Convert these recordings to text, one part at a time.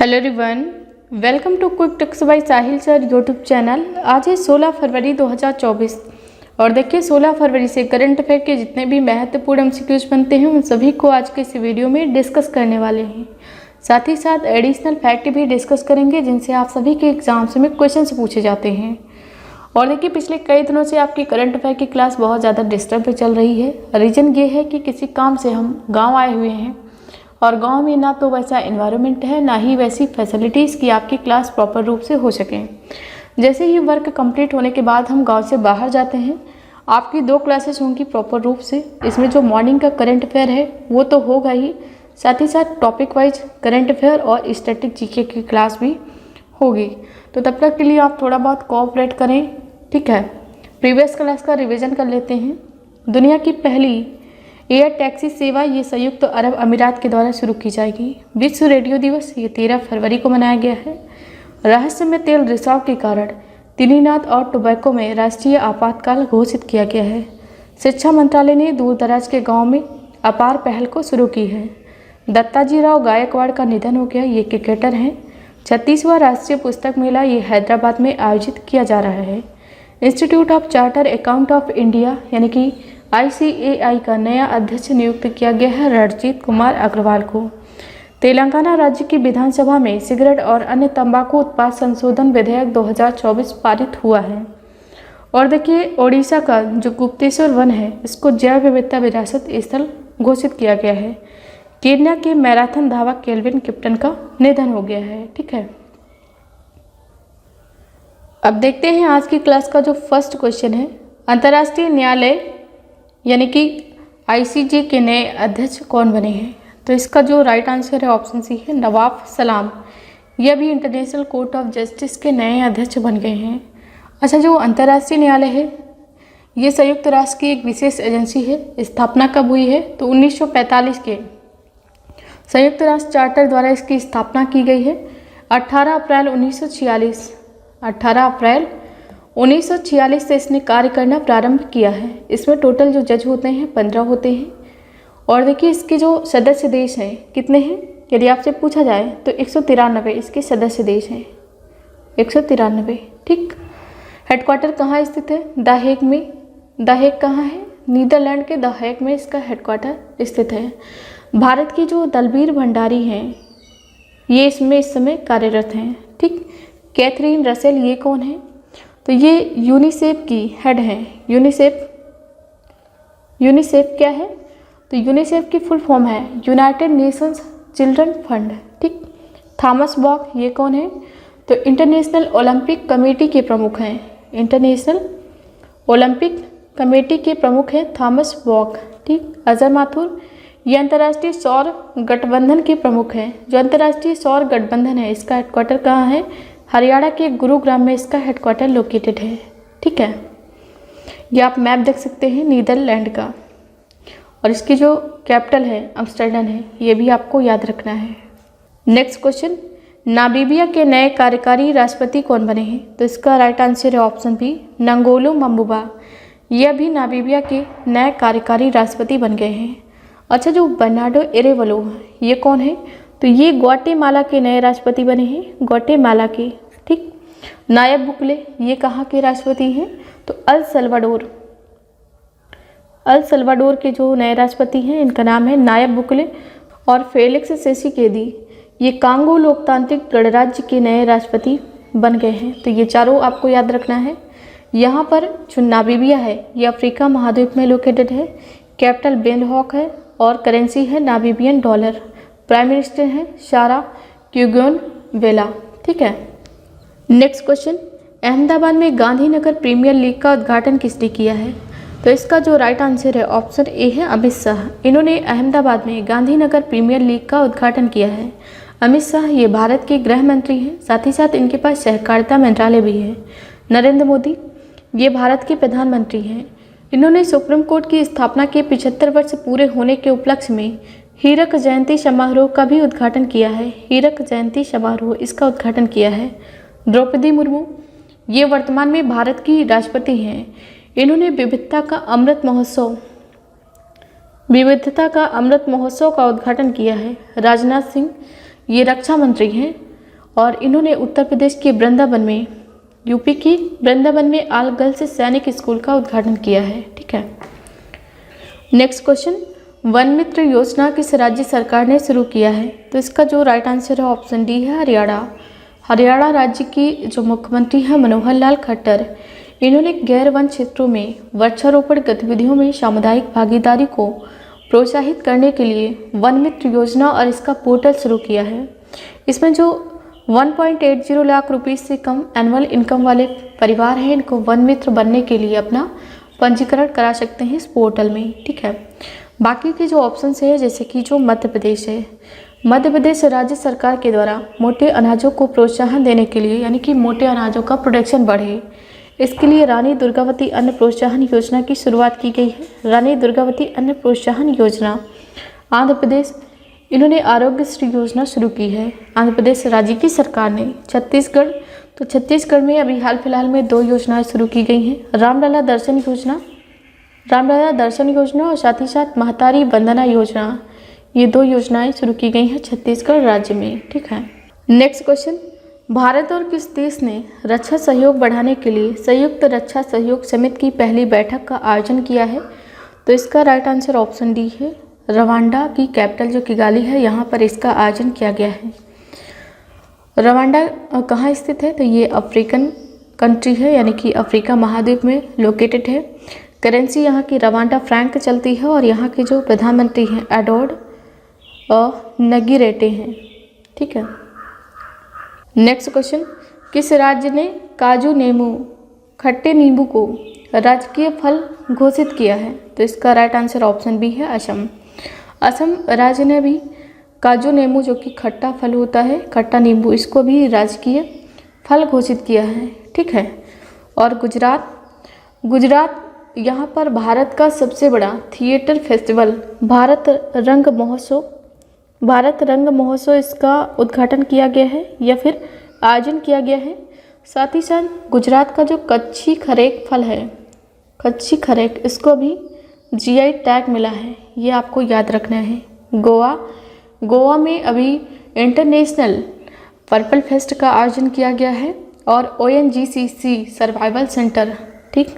Hello everyone, welcome to quick tips by Sahil sir YouTube channel. आज है 16 फरवरी 2024 और देखिए 16 फरवरी से करंट अफेयर के जितने भी महत्वपूर्ण एमसीक्यूज बनते हैं उन सभी को आज के इस वीडियो में डिस्कस करने वाले हैं। साथ ही साथ एडिशनल फैक्ट भी डिस्कस करेंगे जिनसे आप सभी के एग्जाम्स में क्वेश्चन पूछे जाते हैं। और देखिए पिछले कई दिनों से आपकी करंट अफेयर की क्लास बहुत ज़्यादा डिस्टर्ब पे चल रही है। रीज़न ये है कि किसी काम से हम गाँव आए हुए हैं और गांव में ना तो वैसा एनवायरनमेंट है ना ही वैसी फैसिलिटीज़ की आपकी क्लास प्रॉपर रूप से हो सके। जैसे ही वर्क कंप्लीट होने के बाद हम गांव से बाहर जाते हैं, आपकी 2 क्लासेस होंगी प्रॉपर रूप से। इसमें जो मॉर्निंग का करंट अफेयर है वो तो होगा ही, साथ ही साथ टॉपिक वाइज करंट अफेयर और स्टैटिक जीके की क्लास भी होगी। तो तब तक के लिए आप थोड़ा बहुत कोऑपरेट करें, ठीक है। प्रीवियस क्लास का रिविज़न कर लेते हैं। दुनिया की पहली एयर टैक्सी सेवा ये संयुक्त अरब अमीरात के द्वारा शुरू की जाएगी। विश्व रेडियो दिवस ये 13 फरवरी को मनाया गया है। रहस्यमय तेल रिसाव के कारण त्रिनिदाद और टोबैको में राष्ट्रीय आपातकाल घोषित किया गया है। शिक्षा मंत्रालय ने दूर दराज के गांव में अपार पहल को शुरू की है। दत्ताजी राव गायकवाड़ का निधन हो गया, ये क्रिकेटर हैं। 36वां राष्ट्रीय पुस्तक मेला ये हैदराबाद में आयोजित किया जा रहा है। Institute of charter account of India यानी कि ICAI का नया अध्यक्ष नियुक्त किया गया है रणजीत कुमार अग्रवाल को। तेलंगाना राज्य की विधानसभा में सिगरेट और अन्य तंबाकू उत्पाद संशोधन विधेयक 2024 पारित हुआ है। और देखिए ओडिशा का जो गुप्तेश्वर वन है इसको जैव विविधता विरासत स्थल घोषित किया गया है। केन्या के मैराथन धावक केल्विन किप्टन का निधन हो गया है, ठीक है। अब देखते हैं आज की क्लास का जो फर्स्ट क्वेश्चन है, अंतर्राष्ट्रीय न्यायालय यानी कि ICJ के नए अध्यक्ष कौन बने हैं। तो इसका जो राइट आंसर है ऑप्शन सी है नवाब सलाम। यह भी इंटरनेशनल कोर्ट ऑफ जस्टिस के नए अध्यक्ष बन गए हैं। अच्छा, जो अंतर्राष्ट्रीय न्यायालय है ये संयुक्त राष्ट्र की एक विशेष एजेंसी है। स्थापना कब हुई है तो 1945 के संयुक्त राष्ट्र चार्टर द्वारा इसकी स्थापना की गई है। 18 अप्रैल 1946 से इसने कार्य करना प्रारंभ किया है। इसमें टोटल जो जज होते हैं 15 होते हैं। और देखिए इसके जो सदस्य देश हैं कितने हैं, यदि आपसे पूछा जाए तो 193 इसके सदस्य देश हैं, 193, ठीक। हेडक्वार्टर कहाँ स्थित है, द हेग में। द हेग कहाँ है, नीदरलैंड के द हेग में इसका हेडक्वार्टर स्थित है। भारत की जो दलबीर भंडारी हैं ये इसमें इस समय कार्यरत हैं, ठीक। कैथरीन रसेल ये कौन है, तो ये यूनिसेफ की हेड है। यूनिसेफ क्या है, तो यूनिसेफ की फुल फॉर्म है यूनाइटेड नेशंस चिल्ड्रन फंड, ठीक। थॉमस बॉक ये कौन है, तो इंटरनेशनल ओलंपिक कमेटी के प्रमुख हैं। इंटरनेशनल ओलंपिक कमेटी के प्रमुख हैं थॉमस बॉक, ठीक। अजहर माथुर ये अंतर्राष्ट्रीय सौर गठबंधन के प्रमुख हैं। जो अंतर्राष्ट्रीय सौर गठबंधन है इसका हेडक्वार्टर कहाँ है, हरियाणा के गुरुग्राम में इसका हेडक्वार्टर लोकेटेड है, ठीक है। ये आप मैप देख सकते हैं नीदरलैंड का। और इसकी जो कैपिटल है एम्स्टर्डम है, ये भी आपको याद रखना है। नेक्स्ट क्वेश्चन, नामीबिया के नए कार्यकारी राष्ट्रपति कौन बने हैं, तो इसका राइट आंसर है ऑप्शन बी नंगोलो मम्बुबा। यह भी नामीबिया के नए कार्यकारी राष्ट्रपति बन गए हैं। अच्छा, जो बर्नार्डो एरेवलो ये कौन है, तो ये ग्वाटेमाला के नए राष्ट्रपति बने हैं, ग्वाटेमाला के, ठीक। नायब बुकले ये कहाँ के राष्ट्रपति हैं, तो अल सल्वाडोर के जो नए राष्ट्रपति हैं इनका नाम है नायब बुकले। और फेलिक्स सेसिकेदी ये कांगो लोकतांत्रिक गणराज्य के नए राष्ट्रपति बन गए हैं। तो ये चारों आपको याद रखना है। यहाँ पर जो नामीबिया है ये अफ्रीका महाद्वीप में लोकेटेड है। कैपिटल बेंडहॉक है और करेंसी है नामीबियन डॉलर। प्राइम मिनिस्टर हैं सारा क्यूगोन-वेला, ठीक है। नेक्स्ट क्वेश्चन, अहमदाबाद में गांधीनगर प्रीमियर लीग का उद्घाटन किसने किया है, तो इसका जो राइट आंसर है ऑप्शन ए है अमित शाह। इन्होंने अहमदाबाद में गांधीनगर प्रीमियर लीग का उद्घाटन किया है। अमित शाह ये भारत के गृह मंत्री हैं, साथ ही साथ इनके पास सहकारिता मंत्रालय भी है। नरेंद्र मोदी ये भारत के प्रधानमंत्री हैं। इन्होंने सुप्रीम कोर्ट की स्थापना के 75 वर्ष पूरे होने के उपलक्ष्य में हीरक जयंती समारोह का भी उद्घाटन किया है। हीरक जयंती समारोह इसका उद्घाटन किया है। द्रौपदी मुर्मू ये वर्तमान में भारत की राष्ट्रपति हैं। इन्होंने विविधता का अमृत महोत्सव का उद्घाटन किया है। राजनाथ सिंह ये रक्षा मंत्री हैं। और इन्होंने उत्तर प्रदेश के वृंदावन में, यूपी की वृंदावन में आल गर्ल्स सैनिक स्कूल का उद्घाटन किया है। ठीक है। नेक्स्ट क्वेश्चन, वन मित्र योजना किस राज्य सरकार ने शुरू किया है? तो इसका जो राइट आंसर है ऑप्शन डी है हरियाणा। हरियाणा राज्य की जो मुख्यमंत्री हैं मनोहर लाल खट्टर, इन्होंने गैर वन क्षेत्रों में वृक्षारोपण गतिविधियों में सामुदायिक भागीदारी को प्रोत्साहित करने के लिए वन मित्र योजना और इसका पोर्टल शुरू किया है। इसमें जो 1.80 लाख रुपये से कम एनुअल इनकम वाले परिवार हैं, इनको वन मित्र बनने के लिए अपना पंजीकरण करा सकते हैं इस पोर्टल में। ठीक है। बाकी के जो ऑप्शन है, जैसे कि जो मध्य प्रदेश है, मध्य प्रदेश राज्य सरकार के द्वारा मोटे अनाजों को प्रोत्साहन देने के लिए, यानी कि मोटे अनाजों का प्रोडक्शन बढ़े, इसके लिए रानी दुर्गावती अन्न प्रोत्साहन योजना की शुरुआत की गई है। रानी दुर्गावती अन्न प्रोत्साहन योजना। आंध्र प्रदेश, इन्होंने आरोग्यश्री योजना शुरू की है आंध्र प्रदेश राज्य की सरकार ने। छत्तीसगढ़, तो छत्तीसगढ़ में अभी हाल फिलहाल में 2 योजनाएं शुरू की गई हैं, रामलला दर्शन योजना और साथ ही साथ महतारी वंदना योजना। ये 2 योजनाएं शुरू की गई हैं छत्तीसगढ़ राज्य में। ठीक है। नेक्स्ट क्वेश्चन, भारत और किस देश ने रक्षा सहयोग बढ़ाने के लिए संयुक्त रक्षा सहयोग समिति की पहली बैठक का आयोजन किया है? तो इसका राइट आंसर ऑप्शन डी है रवांडा की कैपिटल जो किगाली है, यहाँ पर इसका आयोजन किया गया है। रवांडा कहाँ स्थित है? तो ये अफ्रीकन कंट्री है, यानी कि अफ्रीका महाद्वीप में लोकेटेड है। करेंसी यहाँ की रवांडा फ्रैंक चलती है और यहाँ के जो प्रधानमंत्री हैं एडोर्ड नगीरेटे हैं। ठीक है। नेक्स्ट क्वेश्चन, किस राज्य ने काजू खट्टे नींबू को राजकीय फल घोषित किया है? तो इसका राइट आंसर ऑप्शन बी है असम। असम राज्य ने भी काजू नींबू जो कि खट्टा फल होता है, खट्टा नींबू, इसको भी राजकीय फल घोषित किया है। ठीक है। और गुजरात यहाँ पर भारत का सबसे बड़ा थिएटर फेस्टिवल भारत रंग महोत्सव इसका उद्घाटन किया गया है या फिर आयोजन किया गया है। साथ ही साथ गुजरात का जो कच्छी खरेक फल है, कच्छी खरेक, इसको भी जीआई टैग मिला है, ये आपको याद रखना है। गोवा में अभी इंटरनेशनल पर्पल फेस्ट का आयोजन किया गया है और ONGC सर्वाइवल सेंटर, ठीक,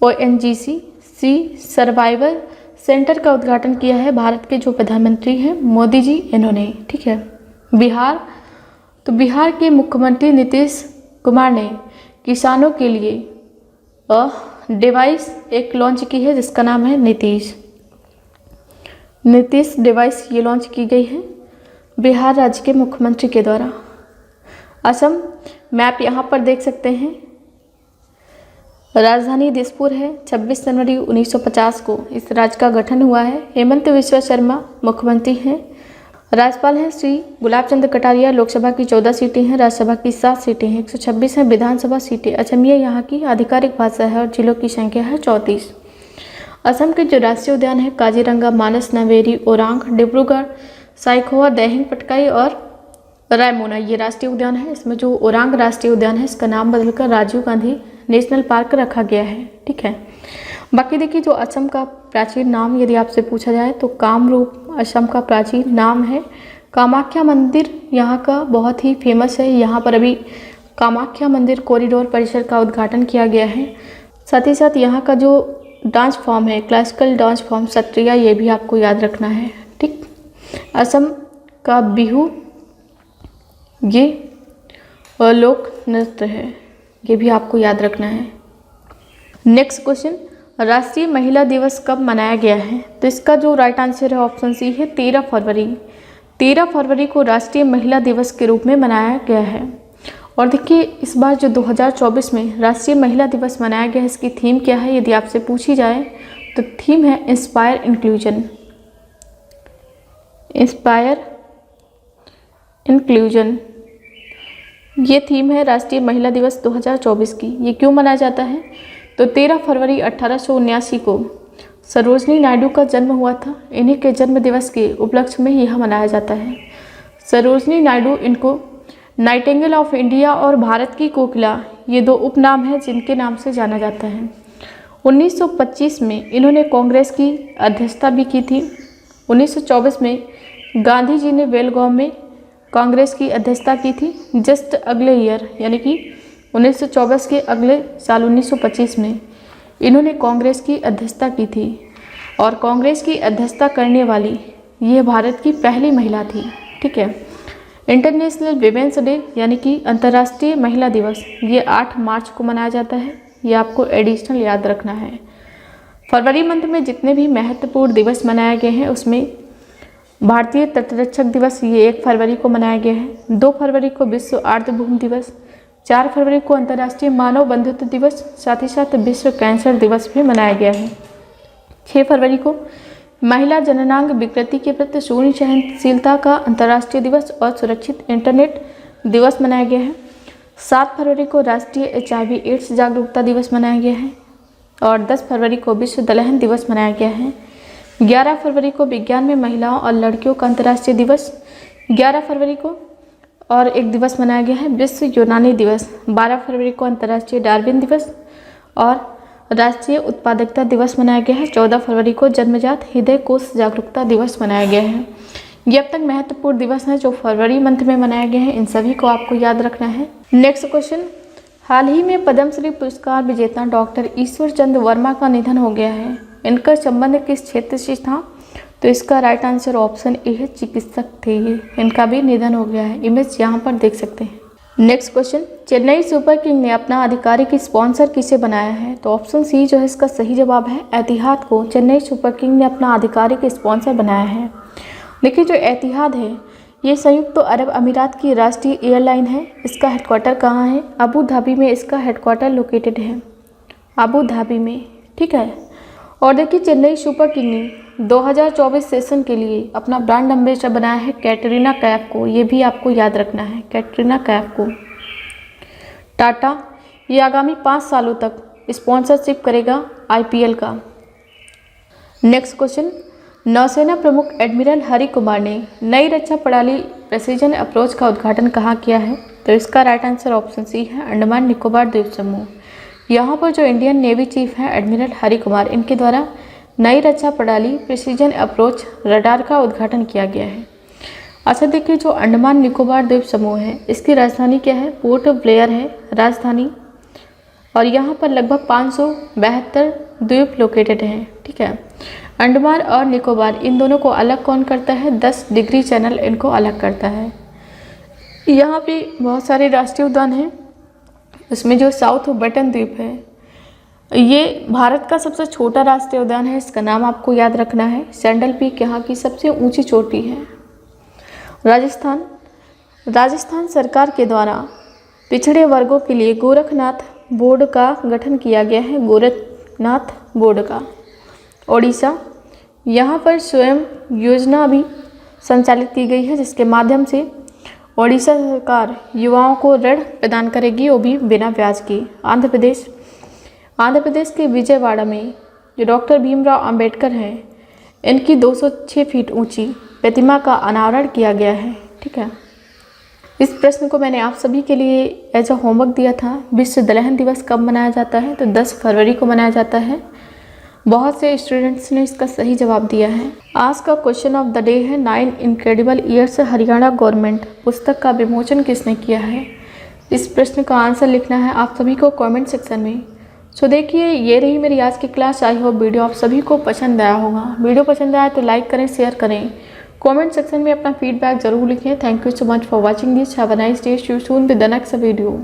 ONGC सर्वाइवल सेंटर का उद्घाटन किया है भारत के जो प्रधानमंत्री हैं मोदी जी, इन्होंने। ठीक है। बिहार के मुख्यमंत्री नीतीश कुमार ने किसानों के लिए डिवाइस एक लॉन्च की है जिसका नाम है नीतीश डिवाइस, ये लॉन्च की गई है बिहार राज्य के मुख्यमंत्री के द्वारा। असम मैप यहाँ पर देख सकते हैं, राजधानी दिसपुर है। 26 जनवरी 1950 को इस राज्य का गठन हुआ है। हेमंत बिस्वा शर्मा मुख्यमंत्री हैं। राज्यपाल हैं श्री गुलाब चंद्र कटारिया। लोकसभा की 14 सीटें हैं, राज्यसभा की 7 सीटें हैं, 126 हैं विधानसभा सीटें। असमिया यहाँ की आधिकारिक भाषा है और जिलों की संख्या है 34। असम के जो राष्ट्रीय उद्यान है काजीरंगा, मानस, नामेरी, ओरांग, डिब्रूगढ़, साइखोवा, दैहिंग पटकाई और रायमोना, ये राष्ट्रीय उद्यान है। इसमें जो ओरांग राष्ट्रीय उद्यान है इसका नाम बदलकर राजीव गांधी नेशनल पार्क रखा गया है। ठीक है। बाकी देखिए, जो असम का प्राचीन नाम यदि आपसे पूछा जाए तो कामरूप असम का प्राचीन नाम है। कामाख्या मंदिर यहाँ का बहुत ही फेमस है। यहाँ पर अभी कामाख्या मंदिर कॉरिडोर परिसर का उद्घाटन किया गया है। साथ ही साथ यहाँ का जो डांस फॉर्म है, क्लासिकल डांस फॉर्म सत्रिया, ये भी आपको याद रखना है। ठीक। असम का बिहू ये लोक नृत्य है, ये भी आपको याद रखना है। नेक्स्ट क्वेश्चन, राष्ट्रीय महिला दिवस कब मनाया गया है? तो इसका जो राइट आंसर है ऑप्शन सी है 13 फरवरी। 13 फरवरी को राष्ट्रीय महिला दिवस के रूप में मनाया गया है। और देखिए, इस बार जो 2024 में राष्ट्रीय महिला दिवस मनाया गया है, इसकी थीम क्या है यदि आपसे पूछी जाए तो थीम है इंस्पायर इंक्लूजन। ये थीम है राष्ट्रीय महिला दिवस 2024 की। ये क्यों मनाया जाता है? तो 13 फरवरी 1879 को सरोजनी नायडू का जन्म हुआ था। इन्हीं के जन्म दिवस के उपलक्ष्य में यह मनाया जाता है। सरोजनी नायडू, इनको नाइटिंगेल ऑफ इंडिया और भारत की कोकिला, ये 2 उपनाम हैं जिनके नाम से जाना जाता है। 1925 में इन्होंने कांग्रेस की अध्यक्षता भी की थी। 1924 में गांधी जी ने बेलगांव में कांग्रेस की अध्यक्षता की थी जस्ट अगले ईयर, यानी कि 1924 के अगले साल 1925 में इन्होंने कांग्रेस की अध्यक्षता की थी। और कांग्रेस की अध्यक्षता करने वाली ये भारत की पहली महिला थी। ठीक है। इंटरनेशनल विमेंस डे यानी कि अंतर्राष्ट्रीय महिला दिवस ये 8 मार्च को मनाया जाता है। ये आपको एडिशनल याद रखना है। फरवरी मंथ में जितने भी महत्वपूर्ण दिवस मनाए गए हैं उसमें भारतीय तटरक्षक दिवस ये 1 फरवरी को मनाया गया है। 2 फरवरी को विश्व आर्द्रभूमि दिवस, 4 फरवरी को अंतर्राष्ट्रीय मानव बंधुत्व दिवस, साथ ही साथ विश्व कैंसर दिवस भी मनाया गया है। 6 फरवरी को महिला जननांग विकृति के प्रति शून्य सहनशीलता का अंतर्राष्ट्रीय दिवस और सुरक्षित इंटरनेट दिवस मनाया गया है। 7 फरवरी को राष्ट्रीय HIV एड्स जागरूकता दिवस मनाया गया है और 10 फरवरी को विश्व दलहन दिवस मनाया गया है। 11 फरवरी को विज्ञान में महिलाओं और लड़कियों का अंतर्राष्ट्रीय दिवस 11 फरवरी को और एक दिवस मनाया गया है विश्व यूनानी दिवस। 12 फरवरी को अंतर्राष्ट्रीय डार्विन दिवस और राष्ट्रीय उत्पादकता दिवस मनाया गया है। 14 फरवरी को जन्मजात हृदय कोष जागरूकता दिवस मनाया गया है। ये अब तक महत्वपूर्ण दिवस हैं जो फरवरी मंथ में मनाए गए हैं। इन सभी को आपको याद रखना है। नेक्स्ट क्वेश्चन, हाल ही में पद्मश्री पुरस्कार विजेता डॉक्टर ईश्वर चंद्र वर्मा का निधन हो गया है। इनका संबंध किस क्षेत्र से था? तो इसका राइट आंसर ऑप्शन ए है, चिकित्सक थे ये। इनका भी निधन हो गया है। इमेज यहाँ पर देख सकते हैं। Next question, Chennai super king ने अपना आधिकारिक स्पॉन्सर किसे बनाया है? तो ऑप्शन सी जो है इसका सही जवाब है। एतिहाद को चेन्नई सुपर किंग ने अपना आधिकारिक स्पॉन्सर बनाया है। देखिए जो एतिहाद है ये संयुक्त अरब अमीरात की राष्ट्रीय एयरलाइन है। इसका हेडक्वार्टर कहाँ है? अबू धाबी में इसका हेडक्वार्टर लोकेटेड है, अबू धाबी में। ठीक है। और देखिए चेन्नई सुपर किंग ने 2024 सेशन के लिए अपना ब्रांड एम्बेसडर बनाया है कैटरीना कैफ को। ये भी आपको याद रखना है, कैटरीना कैफ को। टाटा ये आगामी 5 सालों तक स्पॉन्सरशिप करेगा IPL का। नेक्स्ट क्वेश्चन, नौसेना प्रमुख एडमिरल हरि कुमार ने नई रक्षा प्रणाली प्रेसिजन अप्रोच का उद्घाटन कहाँ किया है? तो इसका राइट आंसर ऑप्शन सी है, अंडमान निकोबार द्वीप समूह। यहाँ पर जो इंडियन नेवी चीफ हैं एडमिरल हरि कुमार, इनके द्वारा नई रक्षा प्रणाली प्रिसीजन अप्रोच रडार का उद्घाटन किया गया है। अच्छा देखिए जो अंडमान निकोबार द्वीप समूह है इसकी राजधानी क्या है? पोर्ट ब्लेयर है राजधानी। और यहाँ पर लगभग 572 द्वीप लोकेटेड हैं। ठीक है। अंडमान और निकोबार इन दोनों को अलग कौन करता है? 10 डिग्री चैनल इनको अलग करता है। यहाँ पे बहुत सारे राष्ट्रीय उद्यान हैं। इसमें जो साउथ बटन द्वीप है ये भारत का सबसे छोटा राष्ट्रीय उद्यान है। इसका नाम आपको याद रखना है। सैंडल पीक यहाँ की सबसे ऊंची चोटी है। राजस्थान सरकार के द्वारा पिछड़े वर्गों के लिए गोरखनाथ बोर्ड का गठन किया गया है, गोरखनाथ बोर्ड का। ओडिशा यहाँ पर स्वयं योजना भी संचालित की गई है जिसके माध्यम से ओडिशा सरकार युवाओं को ऋण प्रदान करेगी, वो भी बिना ब्याज के। आंध्र प्रदेश के विजयवाड़ा में जो डॉक्टर भीमराव अंबेडकर हैं इनकी 206 फीट ऊंची प्रतिमा का अनावरण किया गया है। ठीक है। इस प्रश्न को मैंने आप सभी के लिए एज अ होमवर्क दिया था। विश्व दलहन दिवस कब मनाया जाता है? तो 10 फरवरी को मनाया जाता है। बहुत से स्टूडेंट्स ने इसका सही जवाब दिया है। आज का क्वेश्चन ऑफ द डे है 9 इनक्रेडिबल ईयर्स हरियाणा गवर्नमेंट पुस्तक का विमोचन किसने किया है? इस प्रश्न का आंसर लिखना है आप सभी को कमेंट सेक्शन में। सो देखिए ये रही मेरी आज की क्लास। आई होप वीडियो आप सभी को पसंद आया होगा। वीडियो पसंद आया तो लाइक करें, शेयर करें, कमेंट सेक्शन में अपना फीडबैक जरूर लिखें। Thank you so much for watching this. Have a nice day. See you soon with the next video.